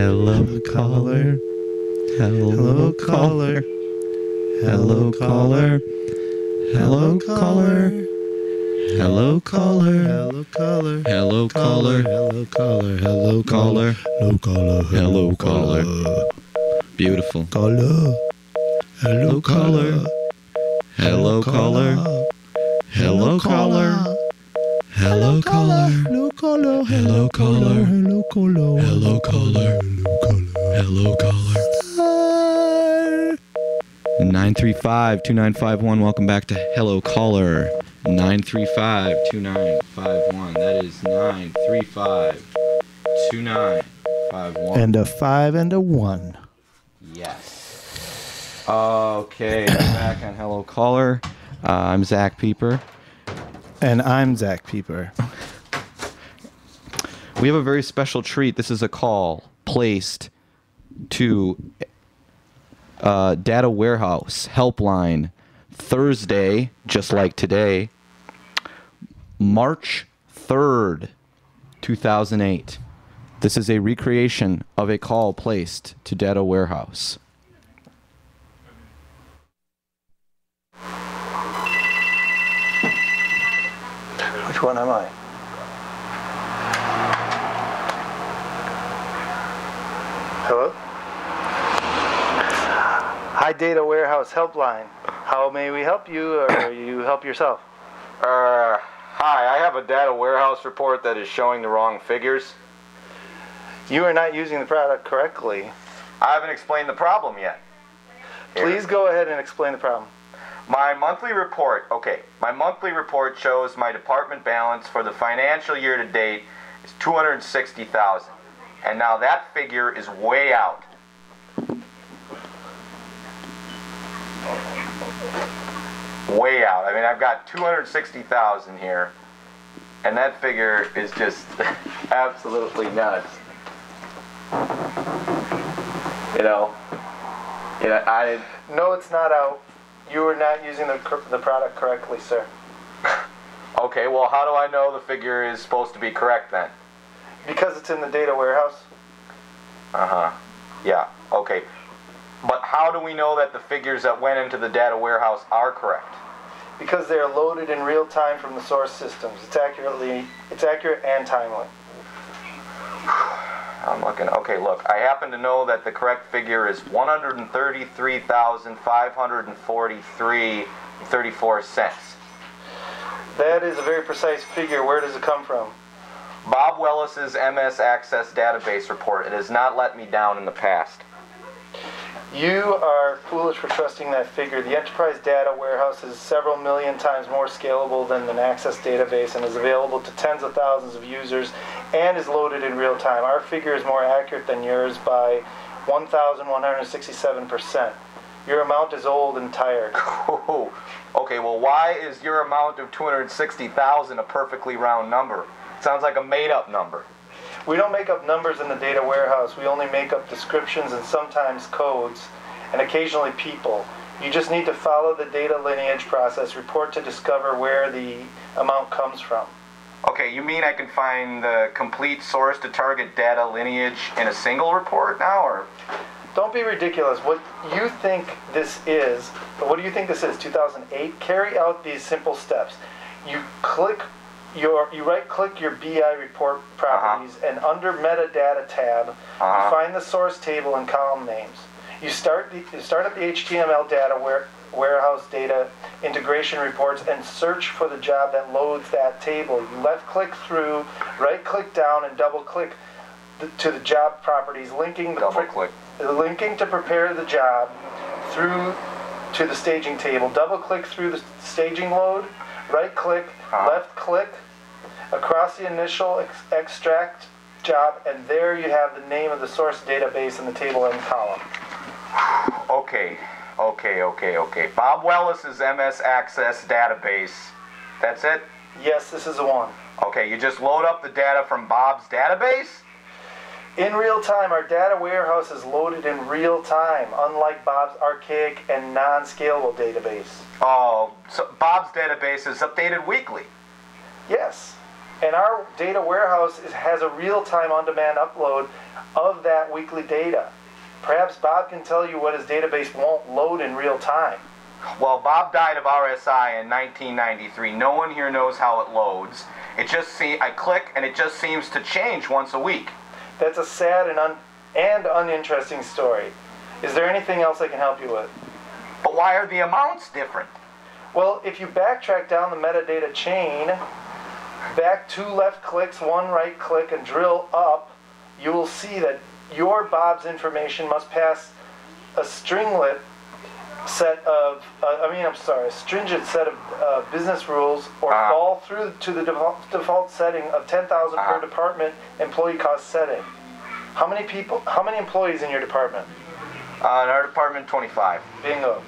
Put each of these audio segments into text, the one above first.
Hello, caller. Hello, caller. Hello, caller. Hello, caller. Hello, caller. Hello, caller. Hello, caller. Hello, caller. Hello, caller. Hello, caller. Hello, caller. Beautiful. Caller. Hello, caller. Hello, caller. Hello, caller. Hello, caller. Hello, caller. Hello, caller. Hello, caller. Hello, caller. Hello, caller. 935-2951. Welcome back to Hello Caller. 935-2951. That is 935-2951. And a 5 and a 1. Yes. Okay, we're back on Hello Caller. I'm Zach Pieper. And I'm Zach Pieper. We have a very special treat. This is a call placed to Data Warehouse Helpline Thursday, just like today, March 3rd, 2008. This is a recreation of a call placed to Data Warehouse. Which one am I? Hello? Hi, Data Warehouse Helpline. How may we help you, or you help yourself? Hi, I have a Data Warehouse report that is showing the wrong figures. You are not using the product correctly. I haven't explained the problem yet. Please go ahead and explain the problem. My monthly report shows my department balance for the financial year to date is $260,000. And now that figure is way out. Way out. I mean, I've got 260,000 here, and that figure is just absolutely nuts. No, it's not out. You are not using the product correctly, sir. Okay, well, how do I know the figure is supposed to be correct then? Because it's in the Data Warehouse. Yeah, okay. But how do we know that the figures that went into the Data Warehouse are correct? Because they are loaded in real time from the source systems. It's accurate and timely. I'm looking. Okay, look. I happen to know that the correct figure is $133,543.34. That is a very precise figure. Where does it come from? Bob Wellis's MS Access database report. It has not let me down in the past. You are foolish for trusting that figure. The Enterprise Data Warehouse is several million times more scalable than an Access database and is available to tens of thousands of users and is loaded in real time. Our figure is more accurate than yours by 1,167%. Your amount is old and tired. Okay, well, why is your amount of 260,000 a perfectly round number? It sounds like a made-up number. We don't make up numbers in the Data Warehouse. We only make up descriptions and sometimes codes, and occasionally people. You just need to follow the data lineage process report to discover where the amount comes from. Okay, you mean I can find the complete source to target data lineage in a single report now, or? Don't be ridiculous. What you think this is, but what do you think this is, 2008? Carry out these simple steps. You right-click your BI report properties, and under Metadata tab, you find the source table and column names. You start up the HTML Data Warehouse data integration reports and search for the job that loads that table. You left-click through, right-click down, and double-click to the job properties, linking to prepare the job through to the staging table. Double-click through the staging load, right-click, left-click, across the initial extract job, and there you have the name of the source database in the table and column. Okay. Bob Wellis's MS Access database. That's it? Yes, this is the one. Okay, you just load up the data from Bob's database? In real time. Our Data Warehouse is loaded in real time, unlike Bob's archaic and non-scalable database. Oh, so Bob's database is updated weekly? Yes. And our data warehouse has a real-time on-demand upload of that weekly data. Perhaps Bob can tell you what his database won't load in real time. Well, Bob died of RSI in 1993. No one here knows how it loads. I click and it just seems to change once a week. That's a sad and uninteresting story. Is there anything else I can help you with? But why are the amounts different? Well, if you backtrack down the metadata chain, back 2 left clicks, 1 right click, and drill up, you will see that your Bob's information must pass a stringent set of business rules or fall through to the default setting of 10,000 per department employee cost setting. How many employees in your department? In our department, 25. Bingo.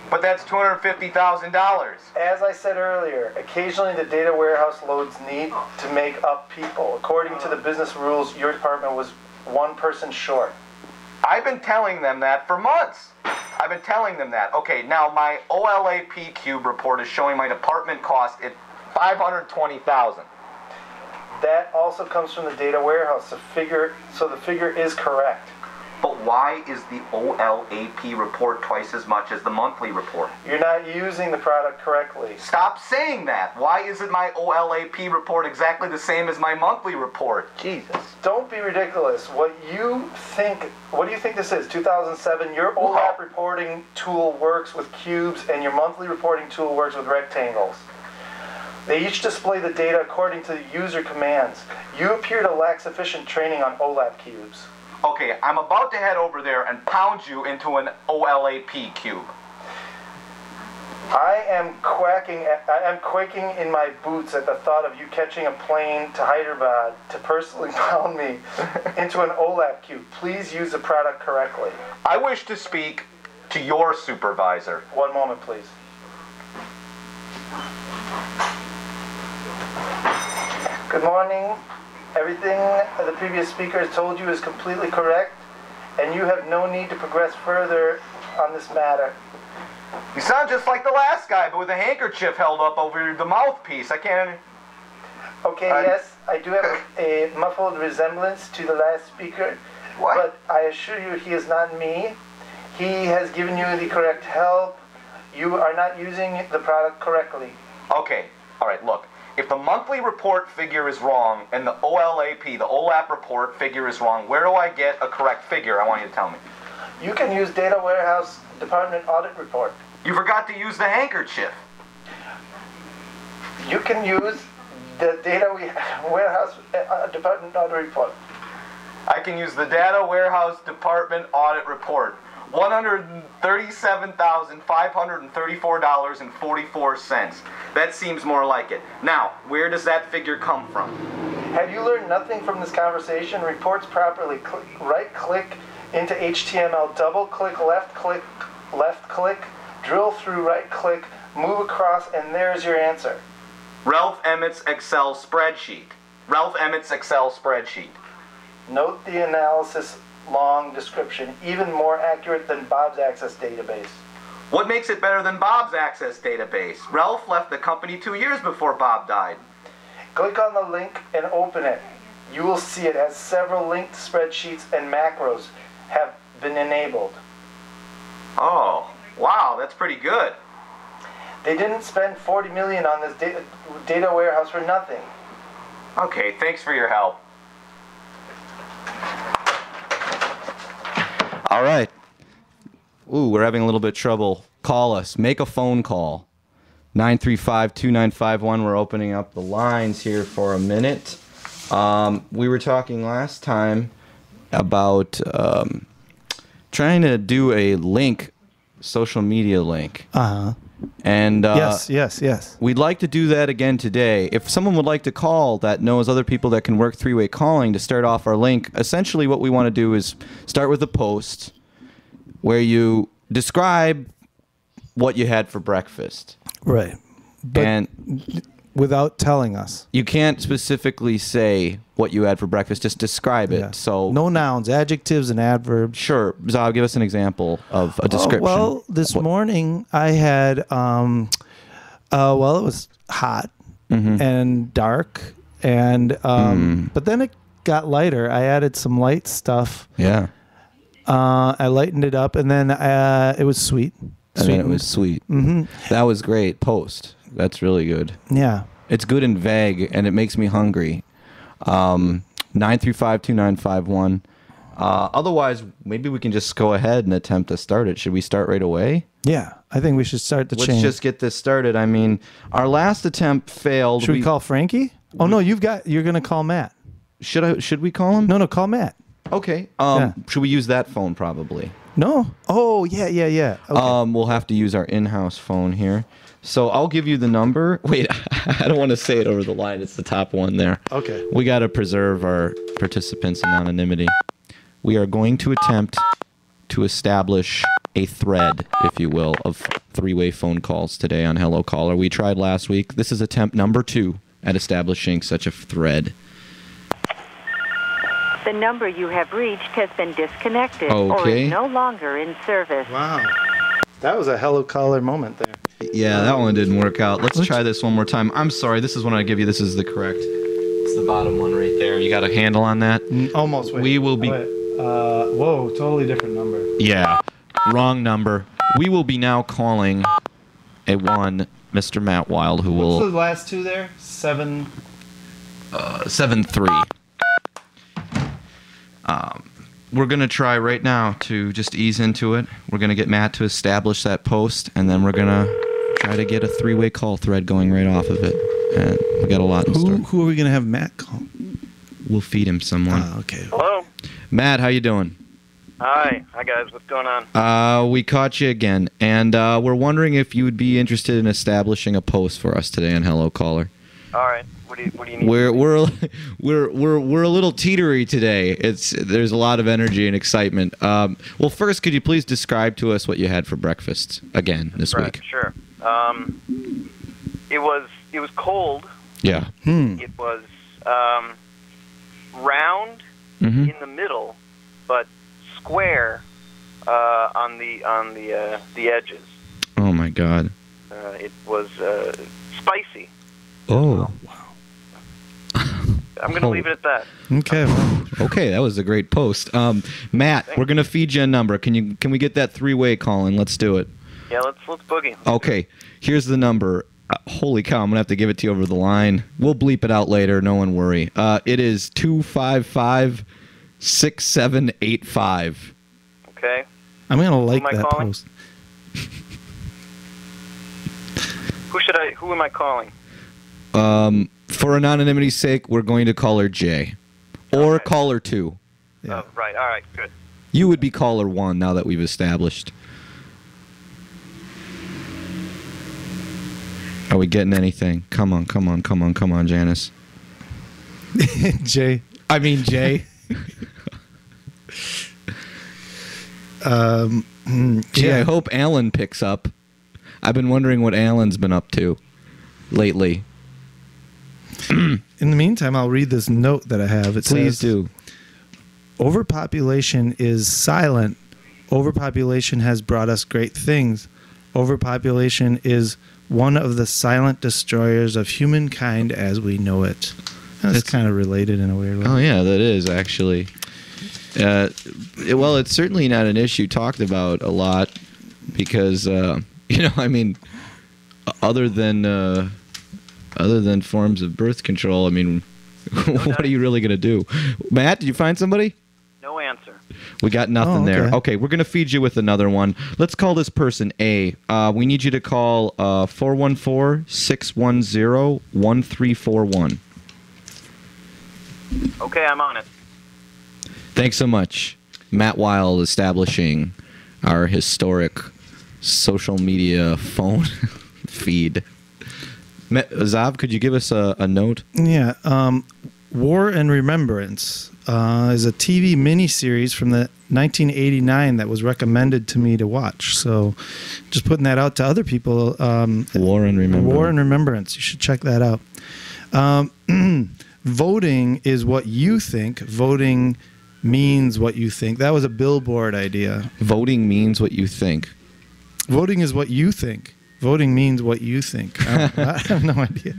But that's $250,000. As I said earlier, occasionally the data warehouse loads need to make up people. According to the business rules, your department was 1 person short. I've been telling them that for months. I've been telling them that. Okay, now my OLAP cube report is showing my department cost at $520,000. That also comes from the data warehouse. So the figure is correct. But why is the OLAP report twice as much as the monthly report? You're not using the product correctly. Stop saying that. Why isn't my OLAP report exactly the same as my monthly report? Jesus. Don't be ridiculous. What do you think this is? 2007, your OLAP reporting tool works with cubes and your monthly reporting tool works with rectangles. They each display the data according to the user commands. You appear to lack sufficient training on OLAP cubes. Okay, I'm about to head over there and pound you into an OLAP cube. I am quaking in my boots at the thought of you catching a plane to Hyderabad to personally pound me into an OLAP cube. Please use the product correctly. I wish to speak to your supervisor. One moment, please. Good morning. Everything the previous speaker has told you is completely correct, and you have no need to progress further on this matter. You sound just like the last guy, but with a handkerchief held up over the mouthpiece. I can't... Okay, yes, I do have a muffled resemblance to the last speaker. What? But I assure you he is not me. He has given you the correct help. You are not using the product correctly. Okay, all right, look. If the monthly report figure is wrong and the OLAP, the OLAP report figure is wrong, where do I get a correct figure? I want you to tell me. You can use Data Warehouse Department Audit Report. You forgot to use the handkerchief. You can use the Data Warehouse Department Audit Report. I can use the Data Warehouse Department Audit Report. $137,534.44. That seems more like it. Now, where does that figure come from? Have you learned nothing from this conversation? Reports properly. Right-click into HTML, double-click, left-click, drill through, right-click, move across, and there's your answer. Ralph Emmett's Excel spreadsheet. Ralph Emmett's Excel spreadsheet. Note the analysis long description, even more accurate than Bob's Access database. What makes it better than Bob's Access database? Ralph left the company 2 years before Bob died. Click on the link and open it. You will see it has several linked spreadsheets and macros have been enabled. Oh, wow, that's pretty good. They didn't spend $40 million on this data warehouse for nothing. Okay, thanks for your help. All right. Ooh, we're having a little bit of trouble. Call us. Make a phone call. 935-2951. We're opening up the lines here for a minute. We were talking last time about trying to do a link, social media link. Uh-huh. And yes. We'd like to do that again today. If someone would like to call that knows other people that can work three-way calling to start off our link, essentially what we want to do is start with a post where you describe what you had for breakfast. Right. But and without telling us. You can't specifically say what you had for breakfast, just describe it. Yeah. So no nouns, adjectives, and adverbs. Sure. Zav, give us an example of a description. Well, this morning I had, it was hot and dark and but then it got lighter. I added some light stuff. Yeah. I lightened it up, and then it was sweet. And then it was sweet. Mm-hmm. That was great. Post. That's really good. Yeah. It's good and vague, and it makes me hungry. 935-2951. Otherwise, maybe we can just go ahead and attempt to start it. Should we start right away? Yeah, I think we should start the Let's chain. just get this started. I mean, our last attempt failed. Should we call Frankie? Oh no, you're gonna call Matt. Should we call him? No, call Matt. Okay. Yeah. Should we use that phone probably? No. Oh yeah. Okay. We'll have to use our in-house phone here. So I'll give you the number. Wait, I don't want to say it over the line. It's the top one there. Okay. We got to preserve our participants' anonymity. We are going to attempt to establish a thread, if you will, of three-way phone calls today on Hello Caller. We tried last week. This is attempt number 2 at establishing such a thread. The number you have reached has been disconnected or Okay. is no longer in service. Wow. That was a Hello Caller moment there. Yeah, that one didn't work out. Let's try this one more time. I'm sorry. This is one I give you. This is the correct. It's the bottom one right there. You got a handle on that? Almost. Wait. We will be... Whoa, totally different number. Yeah, wrong number. We will be now calling a one, Mr. Matt Wild, who What's will... the last two there? 7. 7-3. We're going to try right now to just ease into it. We're going to get Matt to establish that post, and then we're going to try to get a three-way call thread going right off of it. And we got a lot in store. Who are we gonna have Matt call? We'll feed him someone. Okay. Hello. Matt, how you doing? Hi guys. What's going on? We caught you again, and we're wondering if you would be interested in establishing a post for us today on Hello Caller. All right. What do you need? We're a little teetery today. There's a lot of energy and excitement. Well, first, could you please describe to us what you had for breakfast again this week? Sure. It was cold. Yeah. It was round in the middle, but square on the edges. Oh my God. It was spicy. Oh. I'm going to leave it at that. Okay. Well, Okay, that was a great post. Matt, we're gonna feed you a number. Can we get that three-way call in? Let's do it. Yeah, let's boogie. Okay, here's the number. Holy cow, I'm gonna have to give it to you over the line. We'll bleep it out later. No one worry. It is 255-6785. Okay. I'm gonna like Who am I that calling? post. Who am I calling? For anonymity's sake, we're going to call her Jay, or Okay. caller 2. Yeah. Oh, right. All right. Good. You would be caller 1 now that we've established. Are we getting anything? Come on, Janice. Jay. Jay. Gee, I hope Alan picks up. I've been wondering what Alan's been up to lately. In the meantime, I'll read this note that I have. It Please says, do. Overpopulation is silent. Overpopulation has brought us great things. Overpopulation is one of the silent destroyers of humankind as we know it. That's kind of related in a weird way. Oh, yeah, that is actually. Well, it's certainly not an issue talked about a lot because, other than forms of birth control, what are you really going to do? Matt, did you find somebody? No answer. We got nothing there. okay. Okay, we're going to feed you with another one. Let's call this person A. We need you to call 414-610-1341. Okay, I'm on it. Thanks so much. Matt Wild establishing our historic social media phone feed. Zav, could you give us a note? Yeah. War and Remembrance is a TV miniseries from the 1989 that was recommended to me to watch. So just putting that out to other people. War and Remembrance. War and Remembrance. You should check that out. Voting is what you think. Voting means what you think. That was a Billboard idea. Voting means what you think. Voting is what you think. Voting means what you think. I have no idea.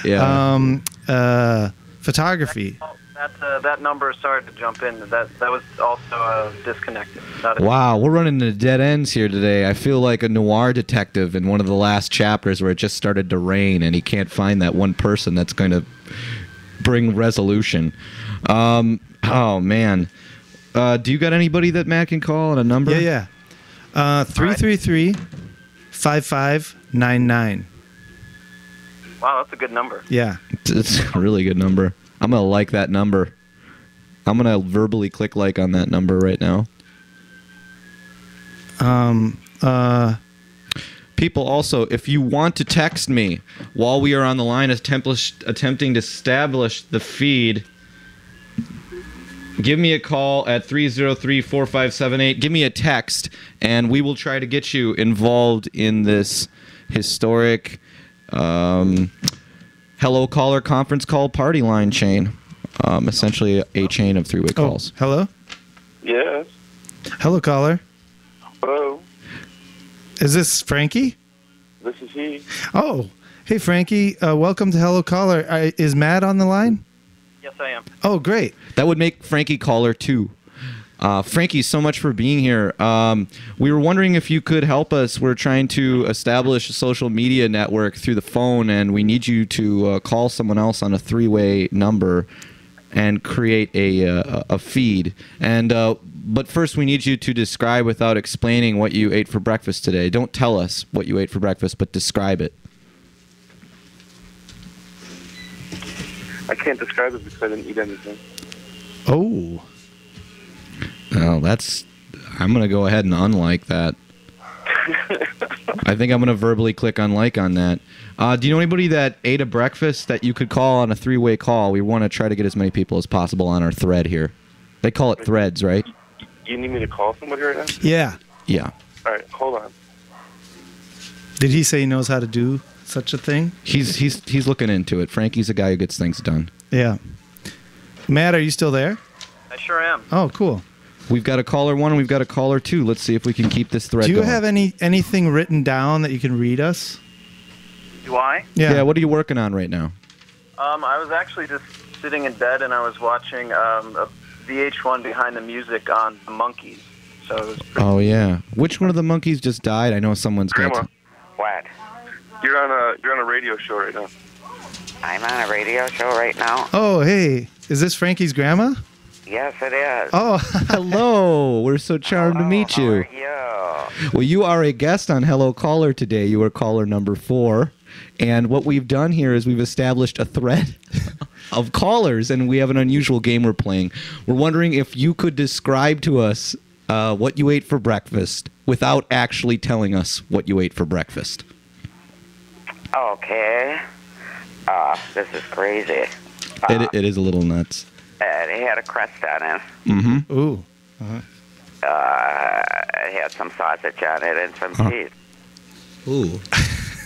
Yeah. photography. That number, sorry to jump in, that was also disconnected. Wow, we're running into dead ends here today. I feel like a noir detective in one of the last chapters where it just started to rain and he can't find that one person that's going to bring resolution. Oh, man. Do you got anybody that Matt can call on a number? Yeah. 333-5599. Wow, that's a good number. Yeah. It's a really good number. I'm going to like that number. I'm going to verbally click like on that number right now. People also, if you want to text me while we are on the line attempting to establish the feed, give me a call at 303-4578. Give me a text, and we will try to get you involved in this historic Hello Caller conference call party line chain. Essentially a chain of three-way calls. Hello? Yes. Hello, caller. Hello. Is this Frankie? This is he. Oh, hey, Frankie. Welcome to Hello Caller. Is Matt on the line? Yes, I am. Oh, great. That would make Frankie caller 2. Frankie, so much for being here. We were wondering if you could help us. We're trying to establish a social media network through the phone, and we need you to call someone else on a three-way number and create a feed. But first, we need you to describe without explaining what you ate for breakfast today. Don't tell us what you ate for breakfast, but describe it. I can't describe it because I didn't eat anything. Oh. Oh, I'm going to go ahead and unlike that. I think I'm going to verbally click unlike on that. Do you know anybody that ate a breakfast that you could call on a three-way call? We want to try to get as many people as possible on our thread here. They call it threads, right? You need me to call somebody right now? Yeah. Yeah. All right, hold on. Did he say he knows how to do such a thing? He's looking into it. Frankie's a guy who gets things done. Yeah. Matt, are you still there? I sure am. Oh, cool. We've got a caller 1 and we've got a caller 2. Let's see if we can keep this thread going. Do you have anything written down that you can read us? Do I? Yeah, what are you working on right now? I was actually just sitting in bed and I was watching a VH1 Behind the Music on the Monkees. So it was Oh, yeah. Which one of the monkeys just died? I know someone's got Grandma. to... What? You're on a radio show right now. I'm on a radio show right now. Oh, hey. Is this Frankie's grandma? Yes, it is. Oh, hello. We're so charmed to meet you. How are you? Well, you are a guest on Hello Caller today. You are caller number 4. And what we've done here is we've established a thread of callers, and we have an unusual game we're playing. We're wondering if you could describe to us what you ate for breakfast without actually telling us what you ate for breakfast. Okay. This is crazy. It is a little nuts. It had a crust on it. Mm-hmm. Ooh. It had some sausage on it and some cheese. Ooh.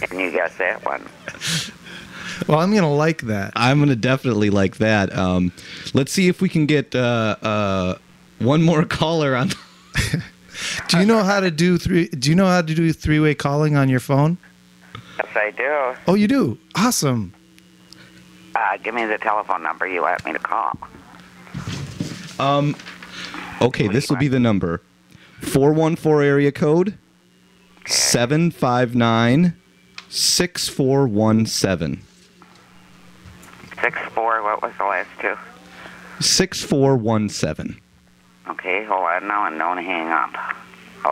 And you guessed that one. Well, I'm going to like that. I'm going to definitely like that. Let's see if we can get one more caller on. Do you know how to do three-way calling on your phone? Yes, I do. Oh, you do? Awesome. Give me the telephone number you want me to call. Okay, this will be the number. 414 area code 759-6417. 64, what was the last two? 6417. Okay, hold on now and don't hang up.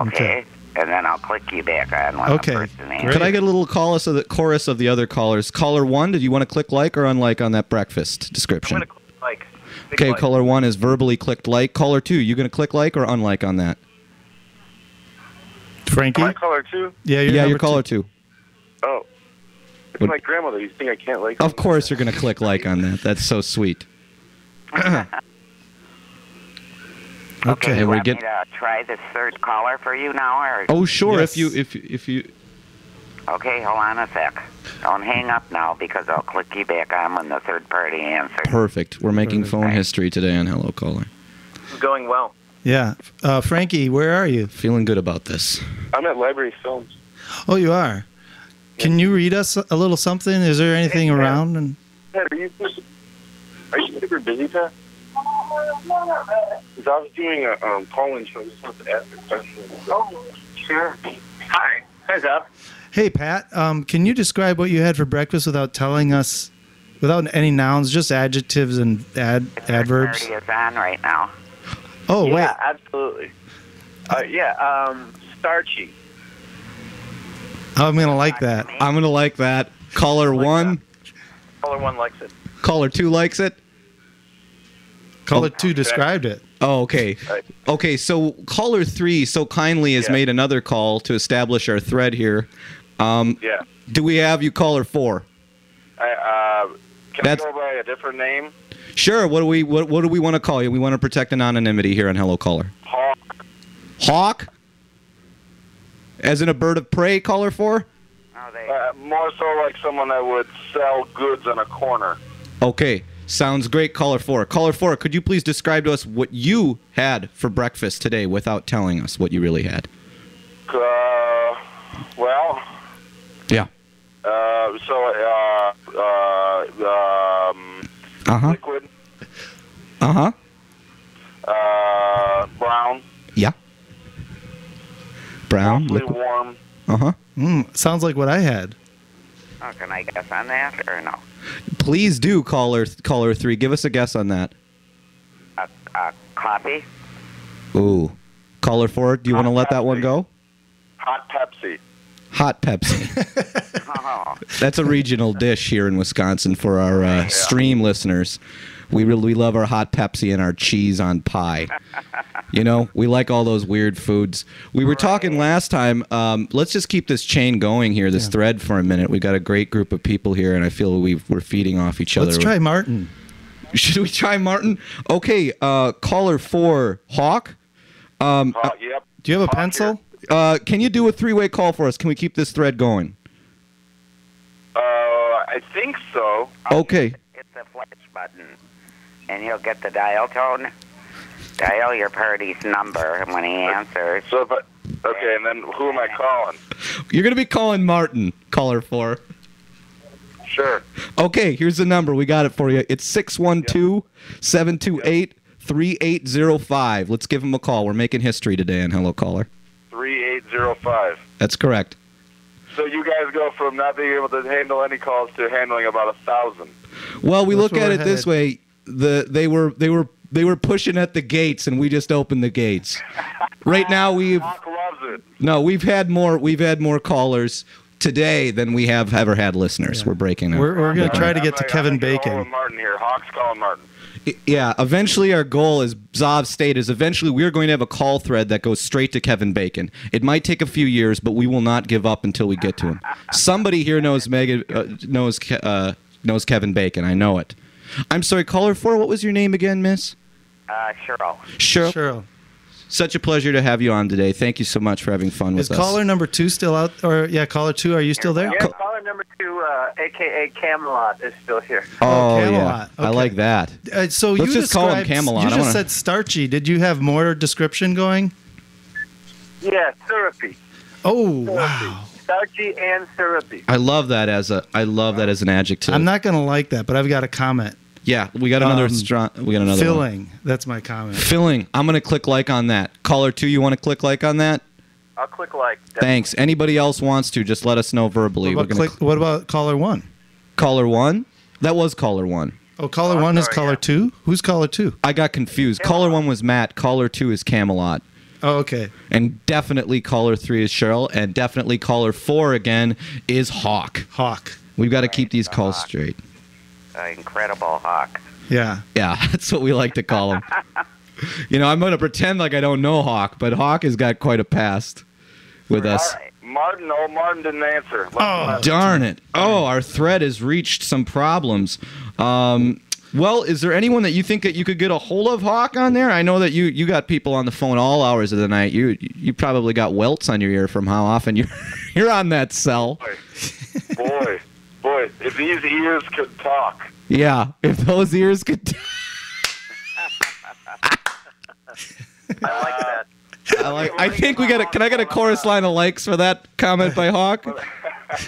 Okay. And then I'll click you back on when the person answers. Could I get a little chorus of the other callers? Caller 1, did you want to click like or unlike on that breakfast description? I'm going to click like. Okay, like. caller 1 is verbally clicked like. Caller 2, you going to click like or unlike on that? Frankie? Am I caller 2? Yeah, you're caller 2. Oh. It's my grandmother. You think I can't like her? Of course you're going to click like on that. That's so sweet. Okay, and you we want get. me to try this third caller for you now, or? Oh, sure. Yes. If you. Okay, hold on a sec. Don't hang up now because I'll click you back on when the third party answers. Perfect. We're making phone Right. history today on Hello Caller. It's going well. Yeah. Frankie, where are you? Feeling good about this. I'm at Library Films. Oh, you are? Can you read us a little something? Is there anything Hey, around? And Ted, are you super busy, Pat? Because I was doing a call-in show. I just wanted to ask a question. Oh, sure. Hi. Hi, Zeb. Hey, Pat. Can you describe what you had for breakfast without telling us, without any nouns, just adjectives and adverbs? Party is on right now. Oh, wait. Yeah, absolutely. Starchy. Oh, I'm going to like that. I'm going to like that. Caller 1. Caller 1 likes it. Caller 2 likes it. Caller 2 described it. Oh, okay. Okay, so caller 3 so kindly has made another call to establish our thread here. Yeah. Do we have you caller 4? Can I go by a different name? Sure. What do we want to call you? We want to protect anonymity here on Hello Caller. Hawk. Hawk? As in a bird of prey, caller 4? More so like someone that would sell goods on a corner. Okay. Sounds great, caller 4. Caller 4, could you please describe to us what you had for breakfast today without telling us what you really had? Well. Yeah. Liquid. Brown. Yeah. Brown. Liquid. Warm. Sounds like what I had. Oh, can I guess on that or no? Please do, caller 3. Give us a guess on that. Coffee? Ooh. Caller 4, do you want to let that one go? Hot Pepsi. Hot Pepsi. Oh. That's a regional dish here in Wisconsin for our stream listeners. We love our hot Pepsi and our cheese on pie. You know, we like all those weird foods. We were talking last time. Let's just keep this chain going here, this thread for a minute. We've got a great group of people here, and I feel we're feeding off each other. Let's try Martin. Should we try Martin? Okay, caller 4, Hawk. Yep. Do you have a pencil? Can you do a 3-way call for us? Can we keep this thread going? I think so. Okay. It's a flash button, and you'll get the dial tone. Dial your party's number, and when he answers... Okay, and then who am I calling? You're going to be calling Martin, caller 4. Sure. Okay, here's the number. We got it for you. It's 612-728-3805. Let's give him a call. We're making history today on Hello Caller. 3805. That's correct. So you guys go from not being able to handle any calls to handling about 1,000. Well, we look at it this way. They were pushing at the gates, and we just opened the gates. Right now, Hawk loves it. No, we've had more callers today than we have ever had listeners. Yeah. We're breaking it. We're going to try to get to Kevin Bacon. Martin here. Hawk's calling Martin. Yeah, eventually our goal, as Zav stated, is eventually we're going to have a call thread that goes straight to Kevin Bacon. It might take a few years, but we will not give up until we get to him. Somebody here knows knows Kevin Bacon. I know it. I'm sorry, caller 4, what was your name again, miss? Cheryl. Cheryl. Such a pleasure to have you on today. Thank you so much for having fun with us. Is caller number 2 still out? Or caller 2, are you still there? Yeah, caller number 2, a.k.a. Camelot, is still here. Oh, Camelot. Yeah. Okay. I like that. So let's just call him Camelot. You just said starchy. Did you have more description going? Yeah, syrupy. Oh, syrupy. wow. Starchy and syrupy. I love that as an adjective. I'm not going to like that, but I've got a comment. Yeah, we got another filling. One. That's my comment. Filling. I'm going to click like on that. Caller 2, you want to click like on that? I'll click like. Definitely. Thanks. Anybody else wants to, just let us know verbally. What about caller 1? Caller 1? That was caller 1. Oh, caller 1 is caller 2? Who's caller 2? I got confused. Camelot. Caller 1 was Matt. Caller 2 is Camelot. Oh, okay. And definitely caller 3 is Cheryl. And definitely caller 4 again is Hawk. Hawk. We've got to keep these calls straight. Incredible Hawk. Yeah. Yeah, that's what we like to call him. You know, I'm going to pretend like I don't know Hawk, but Hawk has got quite a past with us. Right. Martin didn't answer. Oh, darn it. Oh, our thread has reached some problems. Well, is there anyone that you think that you could get a hold of, Hawk, on there? I know that you got people on the phone all hours of the night. You probably got welts on your ear from how often you're on that cell. Boy, if these ears could talk. Yeah, if those ears could I like that. I think we got a. Can I get a chorus line of likes for that comment by Hawk?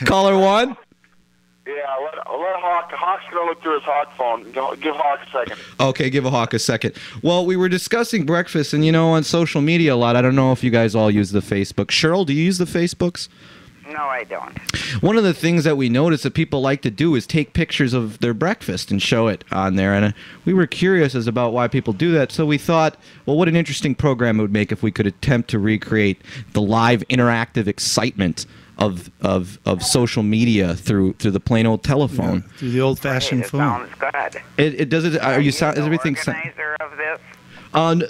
Caller 1. Yeah, let Hawk's gonna look through his Hawk phone. Give Hawk a second. Okay, give a Hawk a second. Well, we were discussing breakfast, and on social media a lot. I don't know if you guys all use the Facebook. Cheryl, do you use the Facebooks? No, I don't. One of the things that we notice that people like to do is take pictures of their breakfast and show it on there. And we were curious as about why people do that. So we thought, well, what an interesting program it would make if we could attempt to recreate the live interactive excitement of social media through the plain old telephone. Yeah, through the old-fashioned phone. Sounds good. It does it. Are you sound? the Is everything? organizer of this?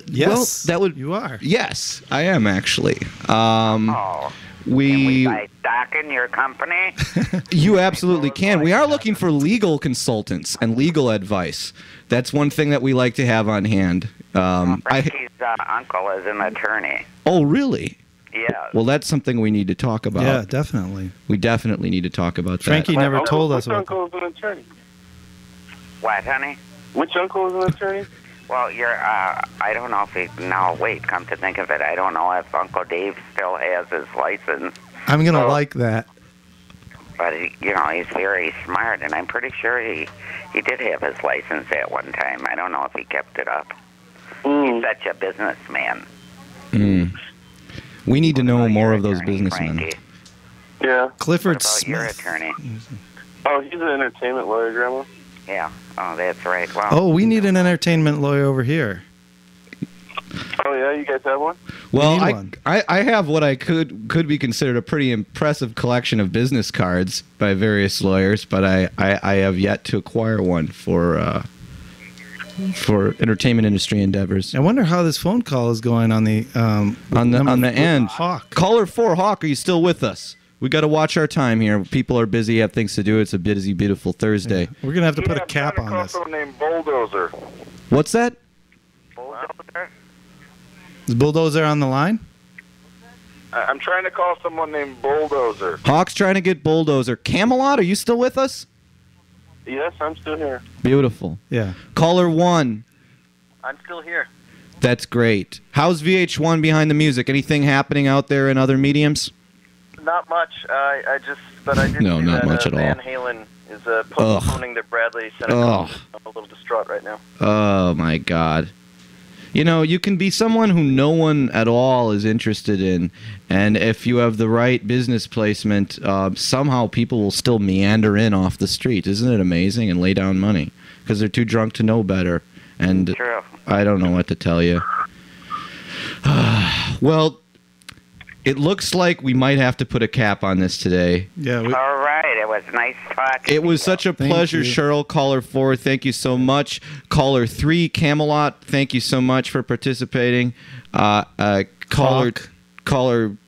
Yes, well, that would. You are. Yes, I am actually. Oh. Can we buy stock in your company? You absolutely can. We are looking for legal consultants and legal advice. That's one thing that we like to have on hand. Frankie's uncle is an attorney. Oh, really? Yeah. Well, that's something we need to talk about. Yeah, definitely. We definitely need to talk about that. Frankie never told us Which about uncle is an attorney? What, honey? Which uncle is an attorney? Well, I don't know if he, no, wait, come to think of it, I don't know if Uncle Dave still has his license. I'm going to like that. But, he's very smart, and I'm pretty sure he did have his license at one time. I don't know if he kept it up. He's such a businessman. We need to know more of those attorney, businessmen. Frankie? Yeah. Clifford What about your Smith. attorney? Oh, he's an entertainment lawyer, Grandma. Yeah. Oh, that's right. Well, Oh, we need an entertainment lawyer over here. Oh, yeah? You guys have one? Well, need one. I have what I could be considered a pretty impressive collection of business cards by various lawyers, but I have yet to acquire one for entertainment industry endeavors. I wonder how this phone call is going on the On the end. Hawk. Caller 4, Hawk, are you still with us? We got to watch our time here. People are busy, have things to do. It's a busy, beautiful Thursday. We're gonna have to put Yeah, a cap I'm trying to on call this. someone named Bulldozer. What's that? bulldozer? Is Bulldozer on the line? I'm trying to call someone named Bulldozer. Hawk's trying to get Bulldozer. Camelot, are you still with us? Yes, I'm still here. Beautiful. Yeah. Caller 1. I'm still here. That's great. How's VH1 behind the music? Anything happening out there in other mediums? Not much. I did No, see not that much at all. Van Halen is postponing their Bradley Center. Ugh. I'm a little distraught right now. Oh, my God. You can be someone who no one at all is interested in, and if you have the right business placement, somehow people will still meander in off the street. Isn't it amazing? And lay down money because they're too drunk to know better. And True. I don't know what to tell you. Well, it looks like we might have to put a cap on this today. Yeah. All right. It was nice talking. It was such a Thank pleasure, you. Cheryl. Caller 4, thank you so much. Caller 3, Camelot, thank you so much for participating. Caller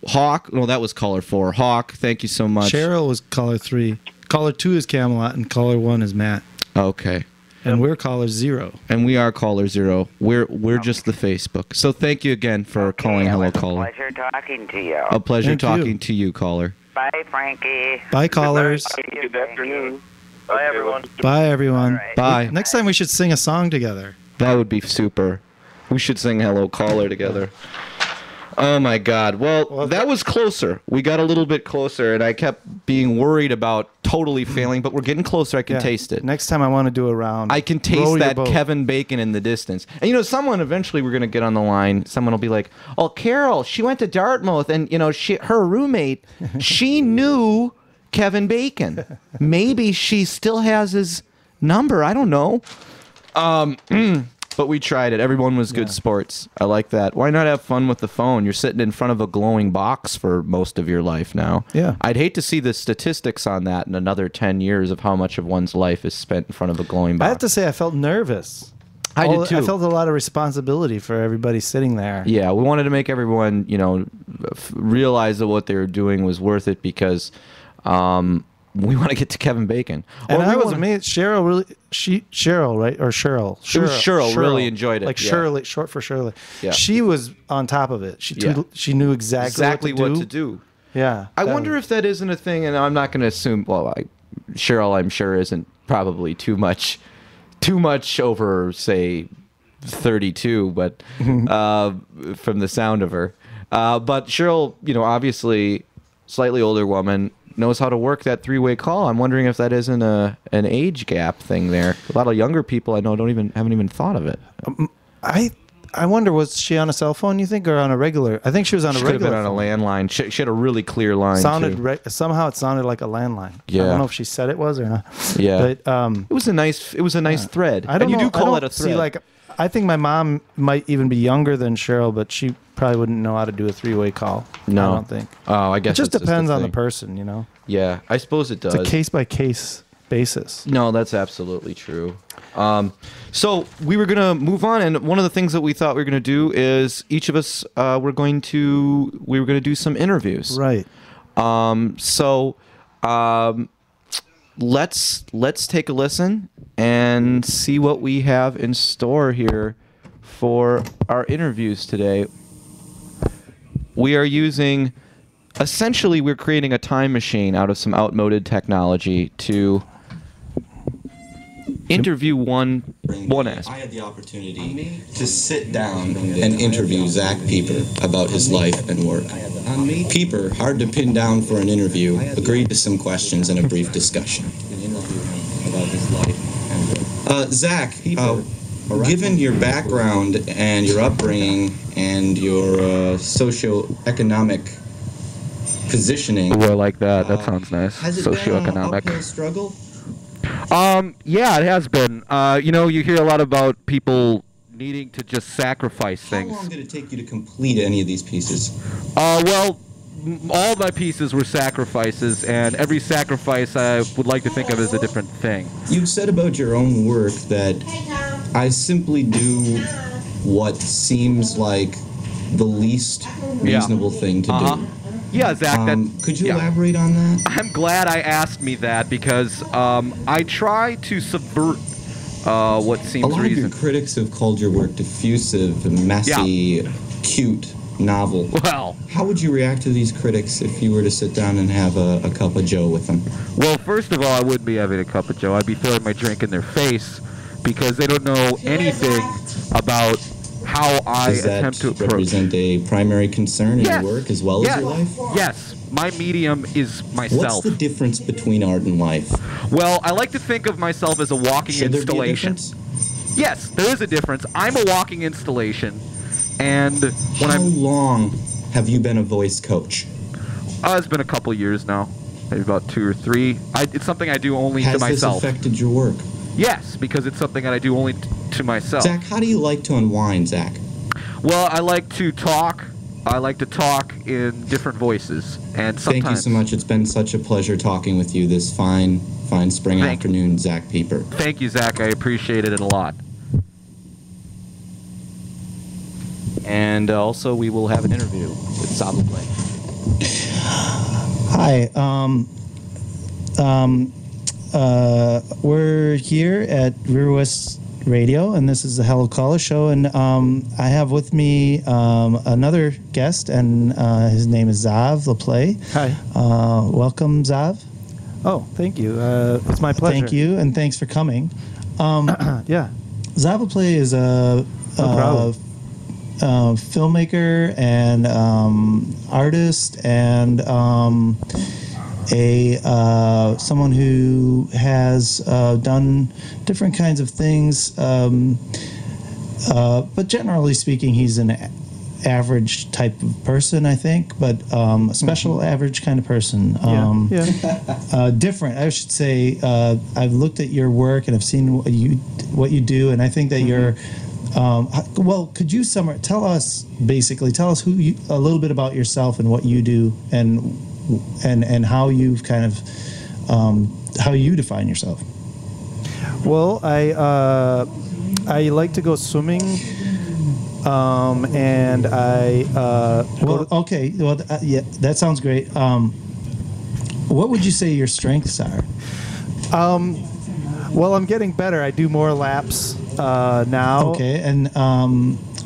Hawk. No, that was caller 4. Hawk, thank you so much. Cheryl was caller 3. Caller 2 is Camelot, and caller 1 is Matt. Okay. And we're caller 0. And we are caller 0. We're just the Facebook. So thank you again for calling. Hello, It was caller. a pleasure talking to you. A pleasure Thank you. talking to you, caller. Bye, Frankie. Bye, callers. Good afternoon. Bye, everyone. Bye, everyone. All right. Bye. Next time we should sing a song together. That would be super. We should sing Hello Caller together. Oh my God. Well, that was closer. We got a little bit closer, and I kept being worried about totally failing, but we're getting closer. I can Yeah. taste it. Next time I want to do a round. I can Row taste your that boat. Kevin Bacon in the distance. And someone eventually we're going to get on the line. Someone will be like, "Oh, Carol, she went to Dartmouth and her roommate, she knew Kevin Bacon. Maybe she still has his number. I don't know." But we tried it. Everyone was good sports. I like that. Why not have fun with the phone? You're sitting in front of a glowing box for most of your life now. Yeah. I'd hate to see the statistics on that in another 10 years of how much of one's life is spent in front of a glowing box. I have to say I felt nervous. I did too. I felt a lot of responsibility for everybody sitting there. Yeah, we wanted to make everyone, realize that what they were doing was worth it because we want to get to Kevin Bacon. And Or we I was wanna- amazed. Cheryl, right? Or Cheryl. It was Cheryl, really enjoyed it, Like yeah. Shirley, short for Shirley. Yeah. She was on top of it. Yeah. She knew exactly what to do. Yeah. I wonder if that isn't a thing, and I'm not going to assume. Well, Cheryl, I'm sure, isn't probably too much over, say, 32, but from the sound of her. But Cheryl, obviously, slightly older woman, knows how to work that three-way call. I'm wondering if that isn't an age gap thing there. A lot of younger people I know haven't even thought of it. I wonder, was she on a cell phone, you think, or on a regular? I think she was on a regular She could have been on a landline. She had a really clear line, too. Somehow it sounded like a landline. Yeah. I don't know if she said it was or not. Yeah. But, it was a nice thread. I don't and you know, do call it a thread. See, like, I think my mom might even be younger than Cheryl, but she probably wouldn't know how to do a three-way call. No. I don't think. Oh, I guess it just that's depends the on the thing. person, you know? Yeah, I suppose it does. It's a case-by-case basis. No, that's absolutely true. So we were going to move on, and one of the things that we thought we were going to do is each of us were going to do some interviews. Right. Let's take a listen and see what we have in store here for our interviews today. Essentially, we're creating a time machine out of some outmoded technology to interview one aspect. I had the opportunity to sit down and interview Zach Pieper about his life and work. Pieper, hard to pin down for an interview, agreed to some questions and a brief discussion. Zach, given your background and your upbringing and your socioeconomic positioning, I like that. That sounds nice. Has it been an Socioeconomic. uphill struggle? Yeah, it has been. You hear a lot about people needing to just sacrifice things. How long did it take you to complete any of these pieces? Well, all my pieces were sacrifices, and every sacrifice I would like to think of as a different thing. You've said about your own work that I simply do what seems like the least reasonable thing to do. Yeah, Zach, could you elaborate on that? I'm glad I asked me that because I try to subvert what seems A lot reason. of your critics have called your work diffusive, messy, cute, novel. Well, how would you react to these critics if you were to sit down and have a cup of joe with them? Well, first of all, I wouldn't be having a cup of joe. I'd be throwing my drink in their face because they don't know anything about how I attempt to approach. Does that represent a primary concern in your work as well as your life? Yes. My medium is myself. What's the difference between art and life? Well, I like to think of myself as a walking installation. Yes, there is a difference. I'm a walking installation, and How long have you been a voice coach? It's been a couple years now, maybe about 2 or 3. It's something I do only to myself. Has this affected your work? Yes, because it's something that I do only to myself. Zach, how do you like to unwind, Zach? Well, I like to talk. I like to talk in different voices, and sometimes. Thank you so much. It's been such a pleasure talking with you this fine spring afternoon, Zach Pieper. Thank you, Zach. I appreciated it a lot. And also, we will have an interview with Zava Play. Hi. We're here at Rear West Radio, and this is the Hello Caller Show, and I have with me another guest, and his name is Zav LaPlay. Hi. Welcome, Zav. Oh, thank you. It's my pleasure. Thank you, and thanks for coming. Yeah. Zav LaPlay is a filmmaker and artist and someone who has done different kinds of things, but generally speaking, he's an average type of person, I think, but a special average kind of person. Different, I should say. I've looked at your work and I've seen what you do, and I think that you're. Well, could you tell us a little bit about yourself and what you do, and how you've kind of how you define yourself. Well, I like to go swimming, and I okay. Well, yeah, that sounds great. What would you say your strengths are? Well, I'm getting better. I do more laps now. Okay, and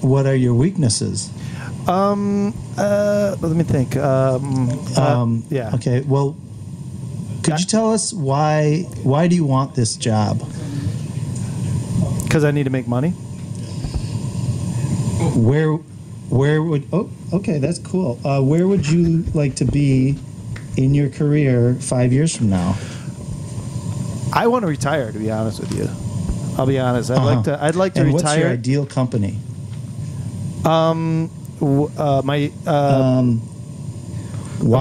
what are your weaknesses? Let me think. Yeah. Okay. Well, could you tell us why do you want this job? Because I need to make money. Where would? Oh, okay, that's cool. Where would you like to be in your career 5 years from now? I want to retire, to be honest with you. I'll be honest. I'd like to and retire. What's your ideal company? Why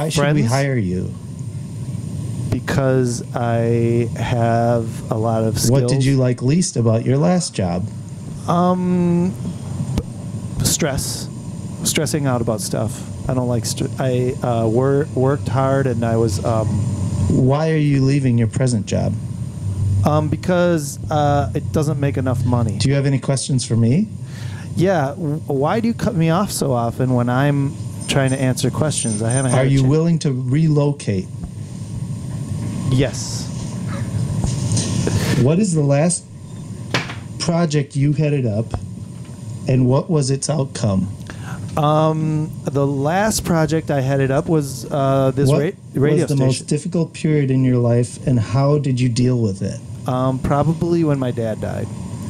should we hire you? Because I have a lot of skills. What did you like least about your last job? Stressing out about stuff. I don't like. I worked hard, and I was. Why are you leaving your present job? Because it doesn't make enough money. Do you have any questions for me? Yeah. Why do you cut me off so often when I'm trying to answer questions? I haven't. Are you willing to relocate? Yes. What is the last project you headed up, and what was its outcome? The last project I headed up was this radio station. What was the most difficult period in your life, and how did you deal with it? Probably when my dad died,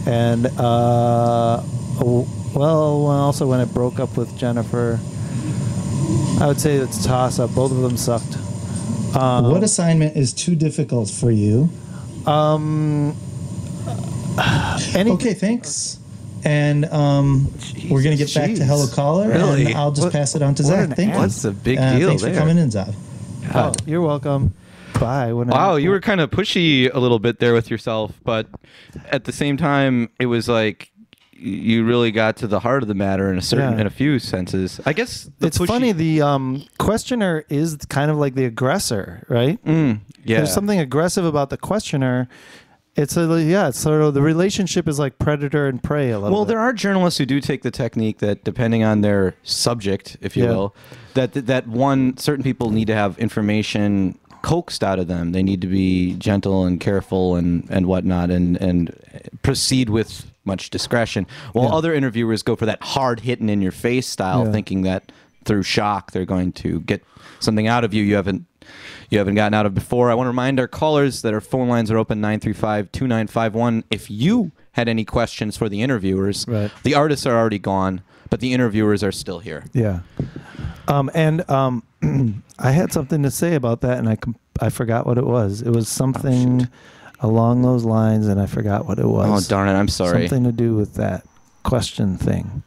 and also when I broke up with Jennifer. I would say it's a toss-up. Both of them sucked. What assignment is too difficult for you? Okay, thanks. And we're going to get back to Hello Caller, really? And I'll just pass it on to Zach. Thank you. That's a big deal. Thanks for coming in, Zach. Oh, you're welcome. Bye. Wow, you were kind of pushy a little bit there with yourself, but at the same time, it was like you really got to the heart of the matter in a few senses. I guess it's funny. The questioner is kind of like the aggressor, right? Yeah. There's something aggressive about the questioner. It's sort of the relationship is like predator and prey a little bit. Well, there are journalists who do take the technique that, depending on their subject, if you will, that certain people need to have information coaxed out of them. They need to be gentle and careful and whatnot, and proceed with much discretion. While other interviewers go for that hard hitting in your face style, thinking that through shock they're going to get something out of you you haven't gotten out of before. I want to remind our callers that our phone lines are open 935-2951. If you had any questions for the interviewers, the artists are already gone, but the interviewers are still here. Yeah. I had something to say about that, and I forgot what it was. It was something along those lines, and I forgot what it was. Oh, darn it. I'm sorry. Something to do with that question thing.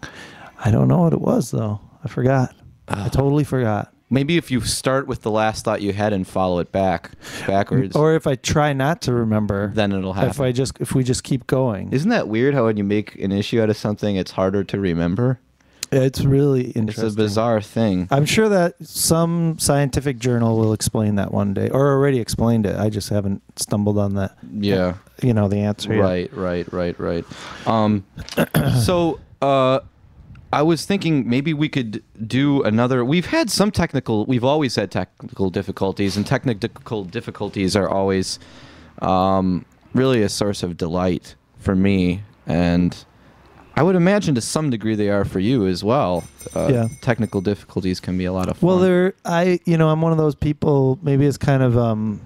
I don't know what it was, though. I forgot. I totally forgot. Maybe if you start with the last thought you had and follow it backwards. Or if I try not to remember, then it'll happen. If we just keep going. Isn't that weird how when you make an issue out of something, it's harder to remember? It's really interesting. It's a bizarre thing. I'm sure that some scientific journal will explain that one day, or already explained it. I just haven't stumbled on that. Yeah. The answer yet. Right. So, I was thinking maybe we could do another. We've always had technical difficulties, and technical difficulties are always really a source of delight for me, and I would imagine to some degree they are for you as well. Technical difficulties can be a lot of fun. Well, I'm one of those people, maybe it's kind of, I'm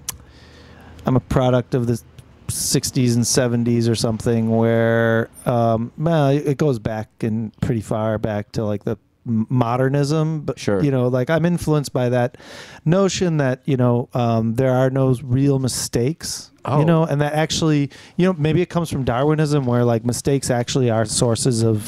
a product of the 60s and 70s or something where, it goes back and pretty far back to like the modernism, but sure. I'm influenced by that notion that, there are no real mistakes. And that actually, maybe it comes from Darwinism, where like mistakes actually are sources of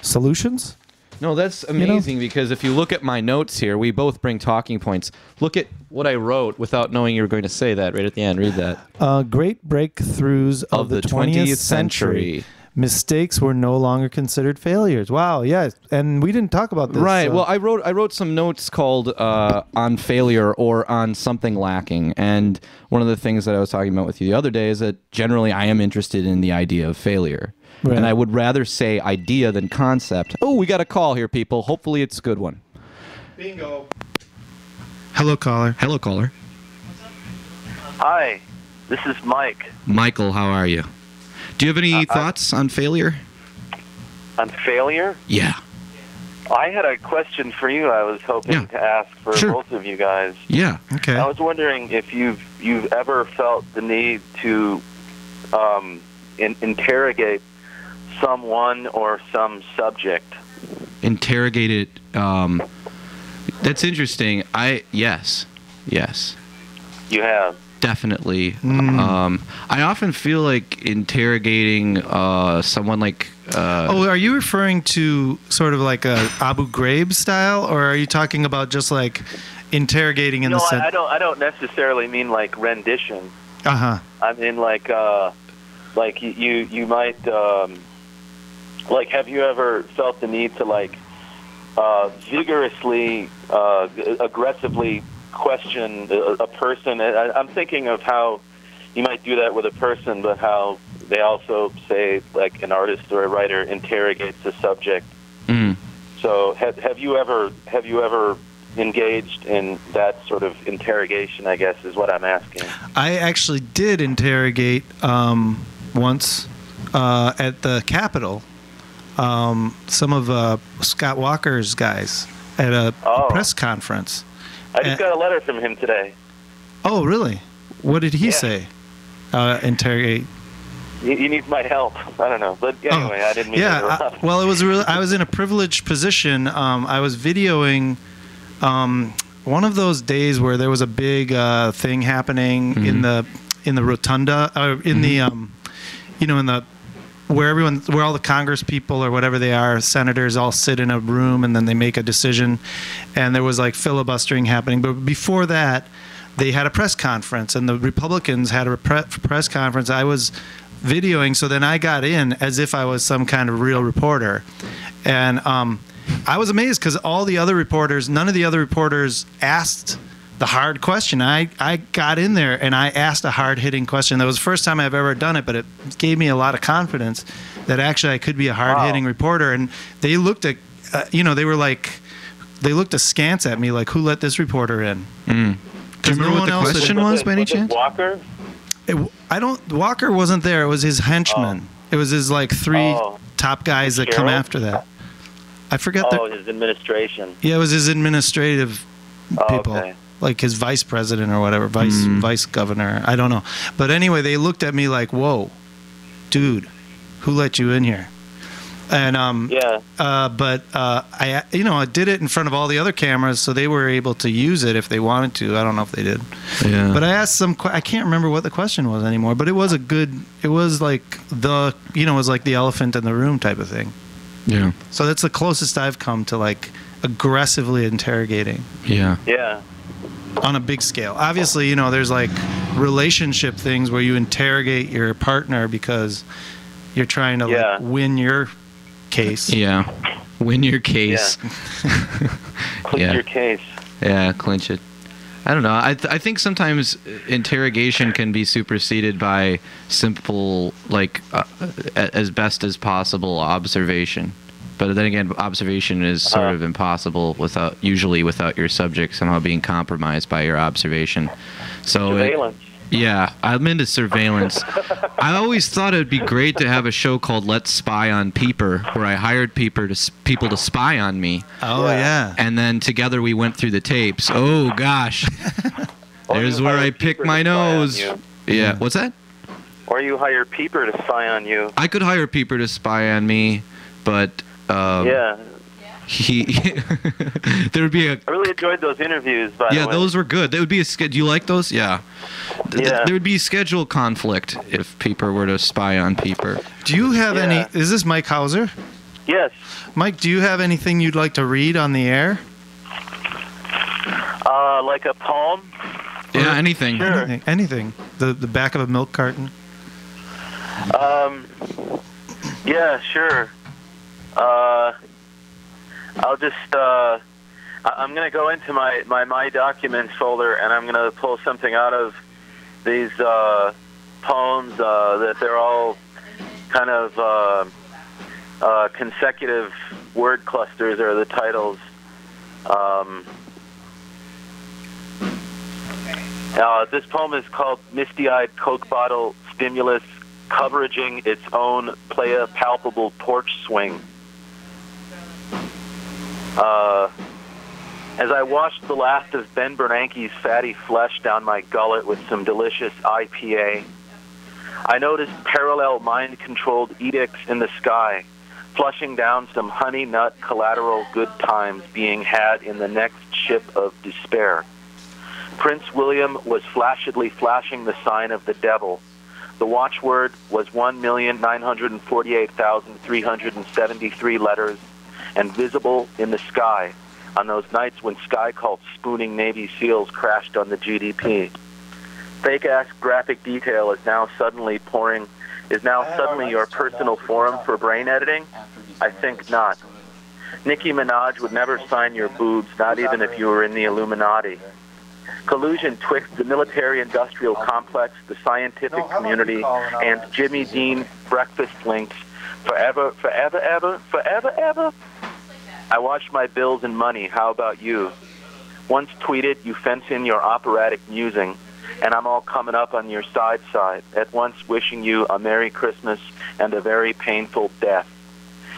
solutions. No, that's amazing, because if you look at my notes here, we both bring talking points. Look at what I wrote without knowing you were going to say that right at the end. Read that. Great breakthroughs of the 20th century. Mistakes were no longer considered failures. Wow, yes, and we didn't talk about this. Right. Well, I wrote some notes called on failure or on something lacking, and one of the things that I was talking about with you the other day is that generally I am interested in the idea of failure, and I would rather say idea than concept. Oh, we got a call here, people. Hopefully, it's a good one. Bingo. Hello, caller. Hello, caller. Hi, this is Mike. Michael, how are you? Do you have any thoughts on failure? On failure? Yeah. I had a question for you I was hoping to ask for both of you guys. Yeah. Okay. I was wondering if you've ever felt the need to interrogate someone or some subject. Interrogate it. That's interesting. Yes. You have. Definitely. I often feel like interrogating someone like. Are you referring to sort of like a Abu Ghraib style, or are you talking about just like interrogating in the sense? I don't necessarily mean like rendition. I mean like you might like, have you ever felt the need to like vigorously, aggressively question a person? I'm thinking of how you might do that with a person, but how they also say, like, an artist or a writer interrogates the subject. So have you ever engaged in that sort of interrogation, I guess, is what I'm asking. I actually did interrogate once at the Capitol some of Scott Walker's guys at a press conference. I just got a letter from him today. Oh, really? What did he say? Interrogate. He needs my help. I don't know, but anyway, I didn't mean to interrupt. Well, it was I was in a privileged position. I was videoing one of those days where there was a big thing happening in the rotunda, in the in the where all the Congress people or whatever they are, senators, all sit in a room and then they make a decision, and there was like filibustering happening. But before that, they had a press conference, and the Republicans had a press conference. I was videoing, so then I got in as if I was some kind of real reporter, and I was amazed because none of the other reporters asked the hard question. I got in there and I asked a hard-hitting question. That was the first time I've ever done it, but it gave me a lot of confidence that actually I could be a hard-hitting reporter. And they looked at, they looked askance at me, like, who let this reporter in? Do you remember what the question was, by any chance? Walker? Walker wasn't there. It was his henchmen. It was his three top guys that come after that. I forgot. His administration. Yeah, it was his administrative people, okay. Like his vice president or whatever, vice governor. I don't know. But anyway, they looked at me like, "Whoa, dude, who let you in here?" And but I did it in front of all the other cameras, so they were able to use it if they wanted to. I don't know if they did. Yeah. But I asked some. I can't remember what the question was anymore. But it was it was like it was like the elephant in the room type of thing. Yeah. So that's the closest I've come to like aggressively interrogating. Yeah. Yeah. On a big scale. Obviously, there's like relationship things where you interrogate your partner because you're trying to win your case. Yeah. Win your case. Yeah. Clinch your case. Yeah, clinch it. I don't know. I think sometimes interrogation can be superseded by simple, as best as possible observation. But then again, observation is sort of impossible usually without your subject somehow being compromised by your observation. So surveillance. I'm into surveillance. I always thought it would be great to have a show called Let's Spy on Peeper, where I hired people to spy on me. Oh, yeah. And then together we went through the tapes. Oh, gosh. There's where I pick my nose. Yeah. What's that? Or you hire Peeper to spy on you. I could hire Peeper to spy on me, but... yeah. There would be I really enjoyed those interviews, by the way. Yeah, those were good. There would be do you like those? Yeah. Yeah. There would be schedule conflict if Peeper were to spy on Peeper. Do you have any... Is this Mike Hauser? Yes. Mike, do you have anything you'd like to read on the air? Like a poem? Yeah, anything. Sure. Anything. The back of a milk carton? Yeah, sure. I'll just, I'm going to go into my documents folder, and I'm going to pull something out of these poems that they're all kind of consecutive word clusters are the titles. This poem is called Misty-Eyed Coke Bottle Stimulus Coveraging Its Own Playa Palpable Porch Swing. As I washed the last of Ben Bernanke's fatty flesh down my gullet with some delicious IPA, I noticed parallel mind-controlled edicts in the sky, flushing down some honey nut collateral good times being had in the next ship of despair. Prince William was flashedly flashing the sign of the devil. The watchword was 1,948,373 letters and visible in the sky on those nights when Sky Cult spooning Navy SEALs crashed on the GDP. Fake-ass graphic detail is now suddenly your personal forum for brain editing? I think not. Nicki Minaj would never sign your boobs, not even if you were in the Illuminati. Collusion twixt the military-industrial complex, the scientific community, and Jimmy Dean breakfast links forever, forever, ever, forever, ever. I watch my bills and money. How about you? Once tweeted, you fence in your operatic musing, and I'm all coming up on your side, at once wishing you a Merry Christmas and a very painful death.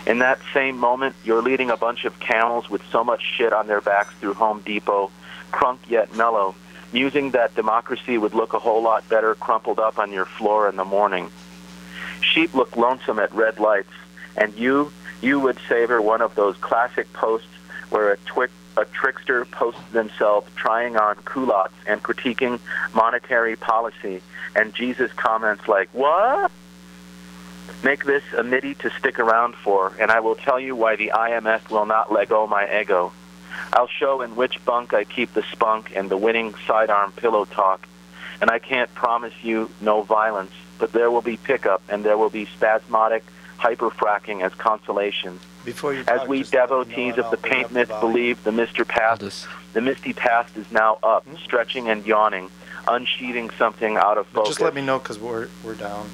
In that same moment, you're leading a bunch of camels with so much shit on their backs through Home Depot, crunk yet mellow, musing that democracy would look a whole lot better crumpled up on your floor in the morning. Sheep look lonesome at red lights, and you would savor one of those classic posts where a trickster posts themselves trying on culottes and critiquing monetary policy, and Jesus comments like, "What?" Make this a MIDI to stick around for, and I will tell you why the IMF will not let go my ego. I'll show in which bunk I keep the spunk and the winning sidearm pillow talk, and I can't promise you no violence, but there will be pickup and there will be spasmodic hyperfracking as consolation. As we devotees of the paint myth believe the misty past is now up, stretching and yawning, unsheathing something out of focus. Just let me know because we're down.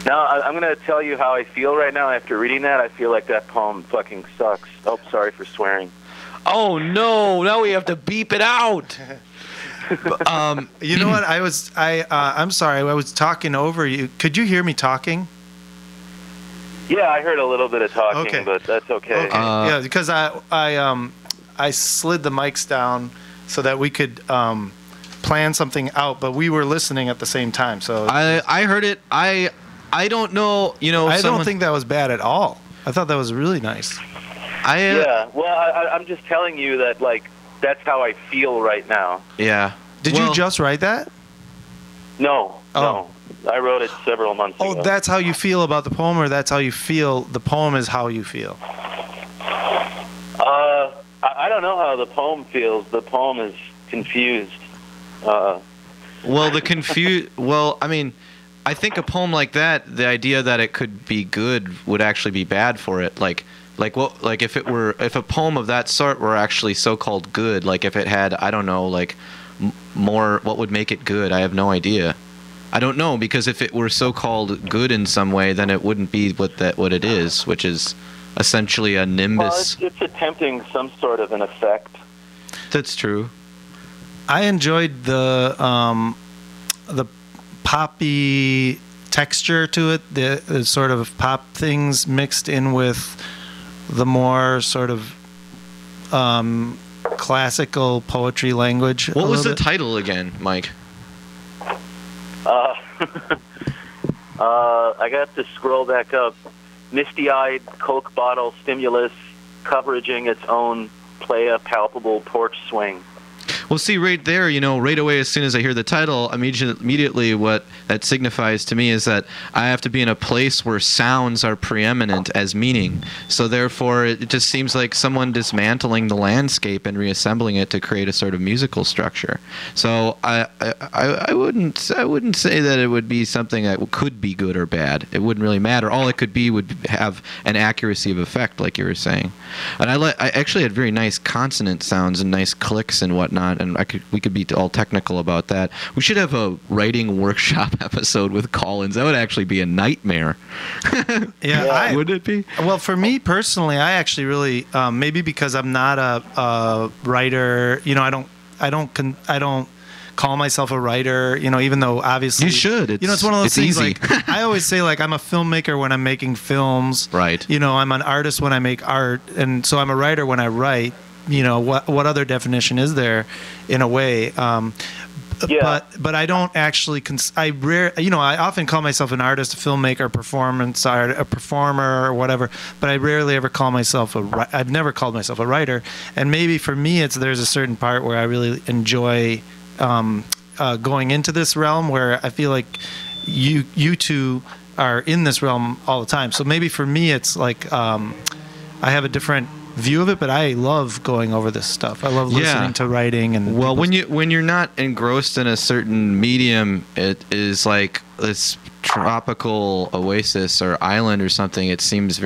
Now, I'm going to tell you how I feel right now after reading that. I feel like that poem fucking sucks. Oh, sorry for swearing. Oh, no. Now we have to beep it out. You know what? I'm sorry. I was talking over you. Could you hear me talking? Yeah, I heard a little bit of talking, but that's okay. Yeah, because I slid the mics down so that we could plan something out, but we were listening at the same time. So I heard it. I don't know. I don't think that was bad at all. I thought that was really nice. Yeah. Well, I'm just telling you that that's how I feel right now. Yeah. Did you just write that? No. Oh. No. I wrote it several months ago. Oh, that's how you feel about the poem, or that's how you feel the poem is how you feel? I don't know how the poem feels. The poem is confused. Well, I mean, I think a poem like that, the idea that it could be good would actually be bad for it. Like if a poem of that sort were actually so-called good, like if it had, I don't know, more, what would make it good? I have no idea. I don't know, because if it were so-called good in some way, then it wouldn't be what it is, which is essentially a nimbus. Well, it's attempting some sort of an effect. That's true. I enjoyed the poppy texture to it, the sort of pop things mixed in with the more sort of classical poetry language. What was the title again, Mike? I got to scroll back up. Misty-eyed Coke bottle stimulus coveraging its own play a palpable porch swing. Well, see, right there, right away, as soon as I hear the title, immediately what that signifies to me is that I have to be in a place where sounds are preeminent as meaning. So therefore, it just seems like someone dismantling the landscape and reassembling it to create a sort of musical structure. So I wouldn't say that it would be something that could be good or bad. It wouldn't really matter. All it could be would have an accuracy of effect, like you were saying. And I actually had very nice consonant sounds and nice clicks and whatnot. And we could be all technical about that. We should have a writing workshop episode with Collins. That would actually be a nightmare. Yeah, would it be? Well, for me personally, I actually really maybe because I'm not a writer. I don't call myself a writer. Even though obviously you should. It's one of those things. Easy. I always say I'm a filmmaker when I'm making films. Right. I'm an artist when I make art, and so I'm a writer when I write. What other definition is there, in a way? but I don't actually. I often call myself an artist, a filmmaker, a performer, or whatever. But I rarely ever call myself I've never called myself a writer. And maybe for me, there's a certain part where I really enjoy going into this realm, where I feel like you two are in this realm all the time. So maybe for me, it's like I have a different view of it, but I love going over this stuff. I love listening to writing and when you're not engrossed in a certain medium, it is like this tropical oasis or island or something. It seems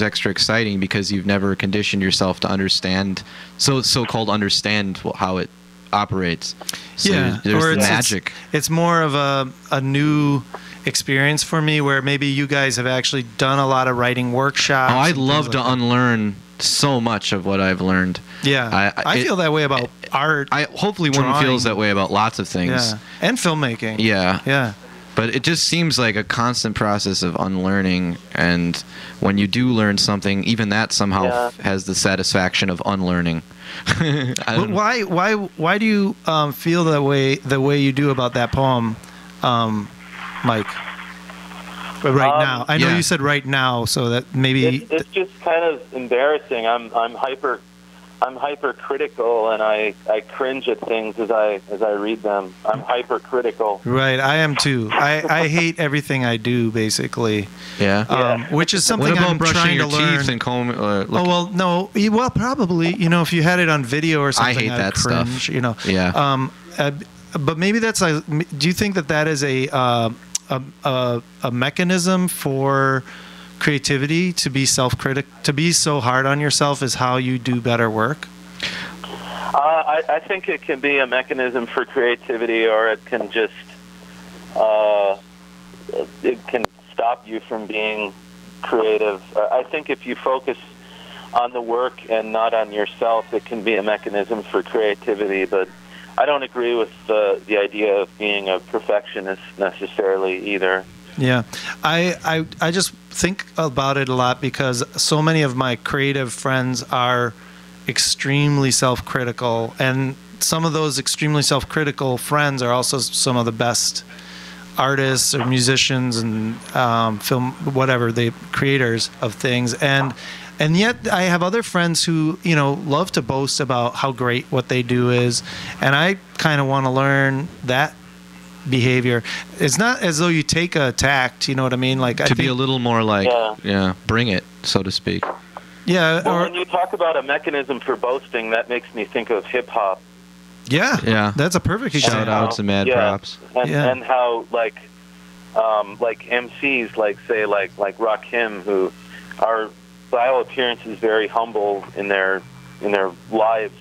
extra exciting because you've never conditioned yourself to understand so-called understand how it operates. So there's magic. It's more of a new experience for me, where maybe you guys have actually done a lot of writing workshops. I'd love to unlearn so much of what I've learned. Yeah, I feel that way about art. Hopefully one feels that way about lots of things. Yeah, and filmmaking. Yeah. But it just seems like a constant process of unlearning, and when you do learn something, even that somehow has the satisfaction of unlearning. But why do you feel the way you do about that poem, Mike? But now, I know you said right now, so that maybe it's just kind of embarrassing. I'm hypercritical, and I cringe at things as I read them. I'm hypercritical. Right, I am too. I hate everything I do, basically. Yeah. Which is something I'm trying to learn. Teeth and comb? No. Well, probably. If you had it on video or something, I hate that cringe, stuff. Yeah. But maybe that's like. Do you think that is a mechanism for creativity, to be to be so hard on yourself is how you do better work? I think it can be a mechanism for creativity, or it can just it can stop you from being creative. I think if you focus on the work and not on yourself, it can be a mechanism for creativity. But I don't agree with the idea of being a perfectionist necessarily either. Yeah, I just think about it a lot because so many of my creative friends are extremely self-critical, and some of those extremely self-critical friends are also some of the best artists or musicians and film, whatever, they creators of things. And yet I have other friends who, love to boast about how great what they do is, and I kind of want to learn that behavior. It's not as though you take a tact, you know what I mean? Like be a little more like, bring it, so to speak. Yeah. Well, when you talk about a mechanism for boasting, that makes me think of hip hop. Yeah. That's a perfect example. Shout outs and mad props. And how like MCs like Rakim, who are by all appearances very humble in their lives,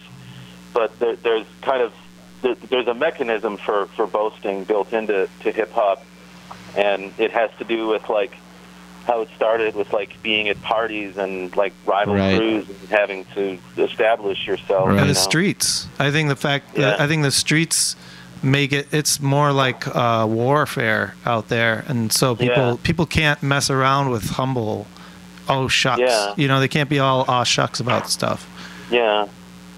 but there's kind of there's a mechanism for boasting built into hip hop, and it has to do with like how it started with like being at parties and like rival crews and having to establish yourself. And the streets. I think the streets make it's more like warfare out there, and so people can't mess around with humble. Oh shucks. Yeah. They can't be all aw shucks about stuff. Yeah.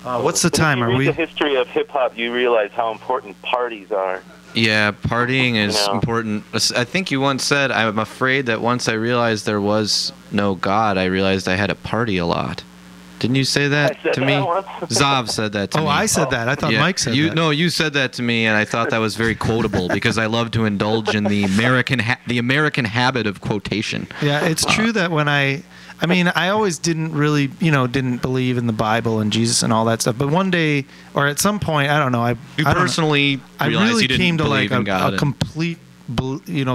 What's the time? If you read the history of hip-hop, you realize how important parties are. Yeah, partying is important. I think you once said, I'm afraid that once I realized there was no God, I realized I had to party a lot. Didn't you say that to me? Zav said that to me. Oh, I said that. I thought Mike said that. No, you said that to me, and I thought that was very quotable because I love to indulge in the American habit of quotation. Yeah, it's true that when I always didn't really, didn't believe in the Bible and Jesus and all that stuff. But one day, or at some point, I don't know. I really came to like a complete,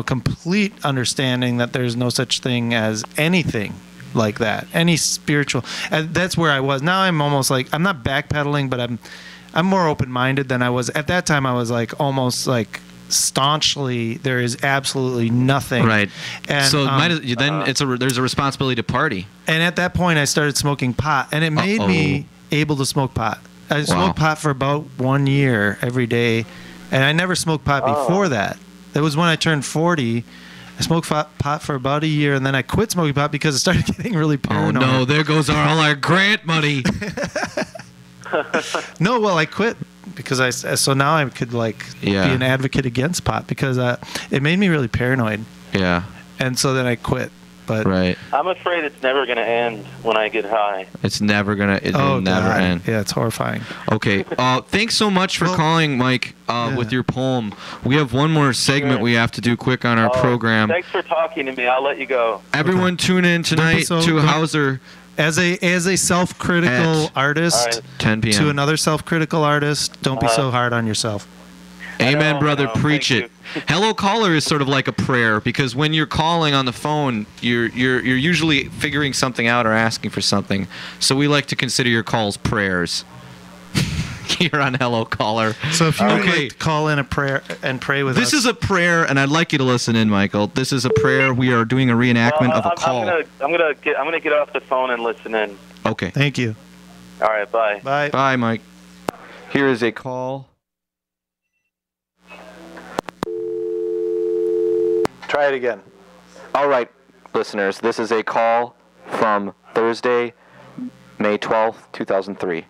complete understanding that there's no such thing as anything like that, any spiritual. And that's where I was. Now I'm almost like, I'm not backpedaling, but I'm more open-minded than I was at that time. I was like almost like staunchly, there is absolutely nothing. Right. And so there's a responsibility to party. And at that point I started smoking pot, and it made me able to smoke pot. I smoked pot for about 1 year every day, and I never smoked pot before that. That was when I turned 40. I smoked pot for about a year, and then I quit smoking pot because it started getting really paranoid. Oh no, there goes all our grant money. No, well, I quit because so now I could be an advocate against pot because it made me really paranoid. Yeah. And so then I quit. But I'm afraid it's never going to end when I get high. It's never going to. It will never end. Yeah, it's horrifying. Okay. Thanks so much for calling, Mike, with your poem. We have one more segment we have to do quick on our program. Thanks for talking to me. I'll let you go. Everyone tune in tonight to Hauser. As a self-critical artist, 10 p.m. to another self-critical artist, don't be so hard on yourself. Amen, brother. Preach it. Hello caller is sort of like a prayer because when you're calling on the phone, you're usually figuring something out or asking for something. So we like to consider your calls prayers. Here on Hello Caller. So if you would like to call in a prayer and pray with us. This is a prayer, and I'd like you to listen in, Michael. This is a prayer. We are doing a reenactment of a call. I'm gonna get off the phone and listen in. Okay. Thank you. All right. Bye. Bye. Bye, Mike. Here is a call. Try it again. All right, listeners. This is a call from Thursday, May 12th, 2003.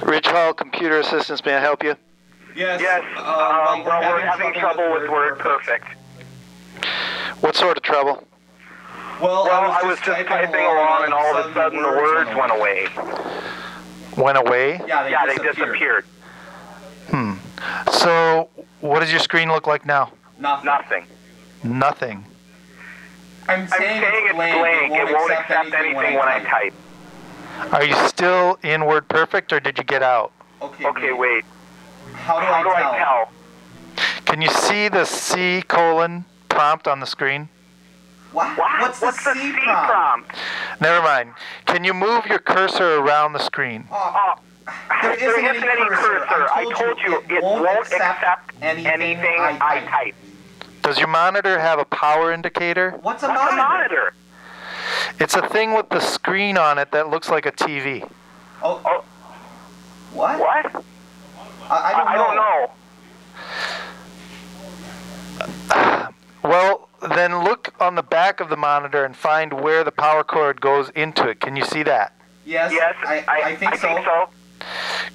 Ridge Hall Computer Assistance, may I help you? Yes. Well, we're having trouble with WordPerfect. What sort of trouble? Well, I was just typing along, and all of a sudden the words went away. Went away? Yeah, they disappeared. So, what does your screen look like now? Nothing. Nothing. I'm saying it's blank. It won't accept anything when I type. Are you still in WordPerfect, or did you get out? Okay, wait. How do I tell? Can you see the C: prompt on the screen? What? What's the C prompt? Never mind. Can you move your cursor around the screen? There isn't any cursor. I told you it won't accept anything I type. Does your monitor have a power indicator? What's a monitor? It's a thing with the screen on it that looks like a TV. Oh. What? What? I don't know. Well, then look on the back of the monitor and find where the power cord goes into it. Can you see that? Yes, I think so.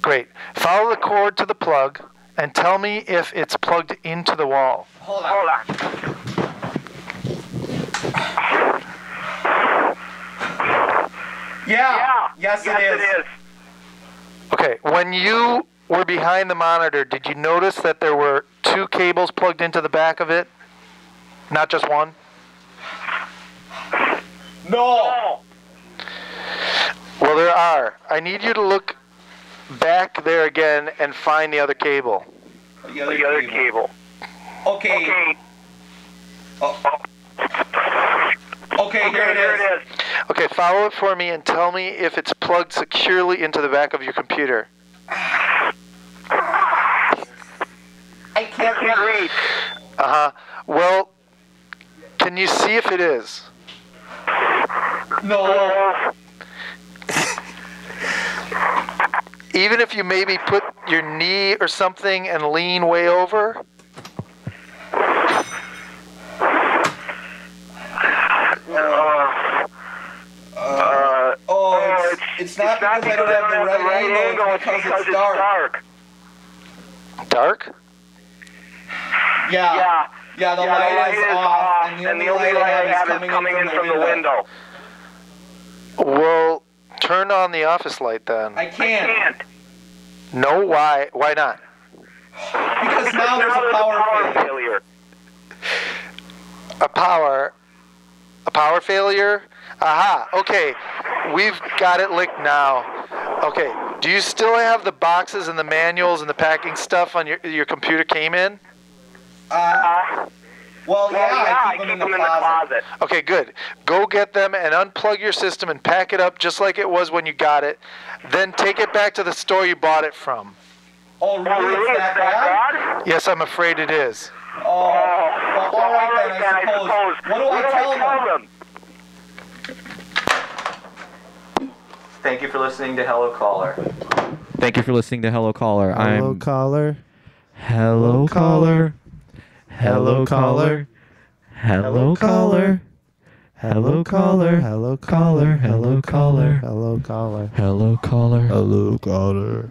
Great. Follow the cord to the plug and tell me if it's plugged into the wall. Hold on. Yeah. Yes, it is. Okay, when you were behind the monitor, did you notice that there were two cables plugged into the back of it? Not just one? No. Well, there are. I need you to look back there again and find the other cable. The other cable. Okay. Okay, here it is. Okay, follow it for me and tell me if it's plugged securely into the back of your computer. I can't read. Well, can you see if it is? No. Even if you maybe put your knee or something and lean way over? It's not because I don't have the right angle, it's because it's dark. Dark? Yeah, the light is off, and the only light I have is coming in from the window. Well, turn on the office light then. I can't. No, why? Why not? Because now there's a power failure. A power failure? Aha, okay. We've got it licked now. Okay, do you still have the boxes and the manuals and the packing stuff on your computer came in? Well, yeah, I keep them in the closet. Okay, good. Go get them and unplug your system and pack it up just like it was when you got it. Then take it back to the store you bought it from. Oh, really? Is that bad? Yes, I'm afraid it is. Oh, well, all right then, I suppose. What do I tell them? Thank you for listening to Hello Caller. Thank you for listening to Hello Caller. Hello Caller. Hello Caller. Hello Caller. Hello Caller. Hello caller, hello caller, hello caller, hello caller, hello caller, hello caller.